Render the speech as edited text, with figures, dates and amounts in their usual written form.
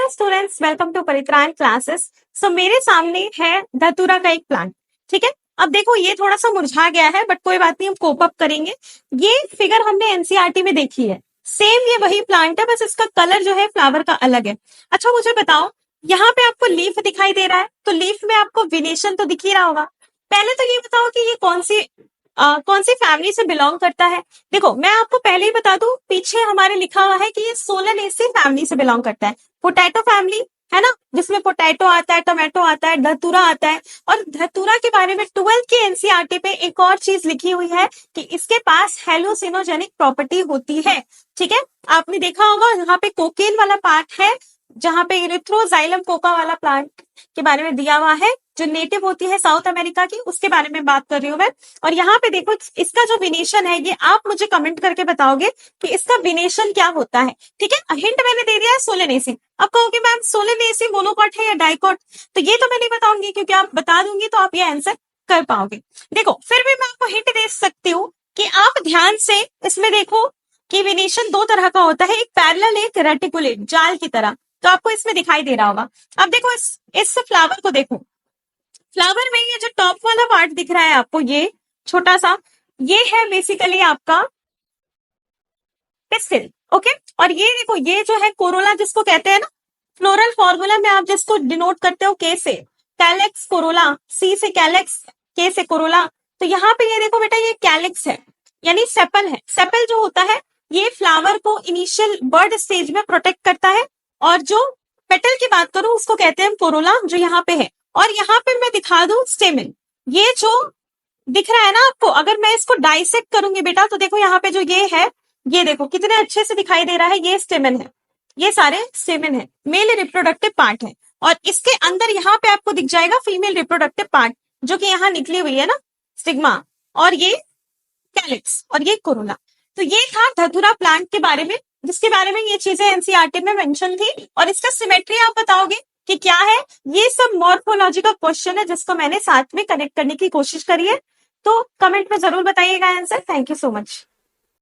Students, welcome to Paritran classes. So मेरे सामने है धतूरा का एक प्लांट। ठीक है, अब देखो ये थोड़ा सा मुरझा गया है, बट कोई बात नहीं, हम कोप अप करेंगे। ये फिगर हमने एनसीईआरटी में देखी है, सेम ये वही प्लांट है, बस इसका कलर जो है फ्लावर का अलग है। अच्छा मुझे बताओ, यहाँ पे आपको लीफ दिखाई दे रहा है, तो लीफ में आपको विनेशन तो दिख ही रहा होगा। पहले तो ये बताओ कि ये कौन सी फैमिली से बिलोंग करता है। देखो मैं आपको पहले ही बता दूं, पीछे हमारे लिखा हुआ है कि ये सोलेनेसी फैमिली से बिलोंग करता है। पोटैटो फैमिली है ना, जिसमें पोटैटो आता है, टोमेटो आता है, धतूरा आता है। और धतूरा के बारे में 12th की एनसीईआरटी पे एक और चीज लिखी हुई है कि इसके पास हेलोसिनोजेनिक प्रॉपर्टी होती है। ठीक है, आपने देखा होगा यहाँ पे कोकेन वाला पार्ट है, जहां पे इरिथ्रोजाइलम कोका वाला प्लांट के बारे में दिया हुआ है, जो नेटिव होती है साउथ अमेरिका की, उसके बारे में बात कर रही हूँ मैं। और यहाँ पे देखो इसका जो विनेशन है, ये आप मुझे कमेंट करके बताओगे कि इसका विनेशन क्या होता है। ठीक है, हिंट मैंने दे दिया है सोलेनेसी। अब कहोगे मैम सोलेनेसी मोनोकॉट है या डाइकॉट, तो ये तो मैं नहीं बताऊंगी, क्योंकि आप बता दूंगी तो आप ये आंसर कर पाओगे। देखो फिर भी मैं आपको हिंट दे सकती हूँ कि आप ध्यान से इसमें देखो कि विनेशन दो तरह का होता है, एक पैरेलल, एक रेटिकुलेट, जाल की तरह। तो आपको इसमें दिखाई दे रहा होगा। अब देखो इस फ्लावर को देखो, फ्लावर में ये जो टॉप वाला पार्ट दिख रहा है आपको, ये छोटा सा, ये है बेसिकली आपका पिस्टिल। ओके, और ये देखो ये जो है कोरोला जिसको कहते हैं ना, फ्लोरल फॉर्मूला में आप जिसको डिनोट करते हो के से, कैलेक्स कोरोला, सी से कैलेक्स, के से कोरोला। तो यहाँ पे ये देखो बेटा, ये कैलेक्स है, यानी सेपल है। सेपल जो होता है ये फ्लावर को इनिशियल बर्ड स्टेज में प्रोटेक्ट करता है, और जो पेटल की बात करूं उसको कहते हैं कोरोला, जो यहाँ पे है। और यहाँ पे मैं दिखा दूं स्टेमिन, ये जो दिख रहा है ना आपको, अगर मैं इसको डाइसेक्ट करूंगी बेटा, तो देखो यहाँ पे जो ये है, ये देखो कितने अच्छे से दिखाई दे रहा है, ये स्टेमिन है, ये सारे स्टेमिन है, मेल रिप्रोडक्टिव पार्ट है। और इसके अंदर यहाँ पे आपको दिख जाएगा फीमेल रिप्रोडक्टिव पार्ट, जो कि यहाँ निकली हुई है ना, स्टिग्मा, और ये कैलिक्स, और ये कोरोला। तो ये था धतूरा प्लांट के बारे में, जिसके बारे में ये चीजें एनसीईआरटी में मेंशन थी। और इसका सिमेट्री आप बताओगे कि क्या है, ये सब मॉर्फोलॉजी का क्वेश्चन है, जिसको मैंने साथ में कनेक्ट करने की कोशिश करी है। तो कमेंट में जरूर बताइएगा answer. Thank you so much.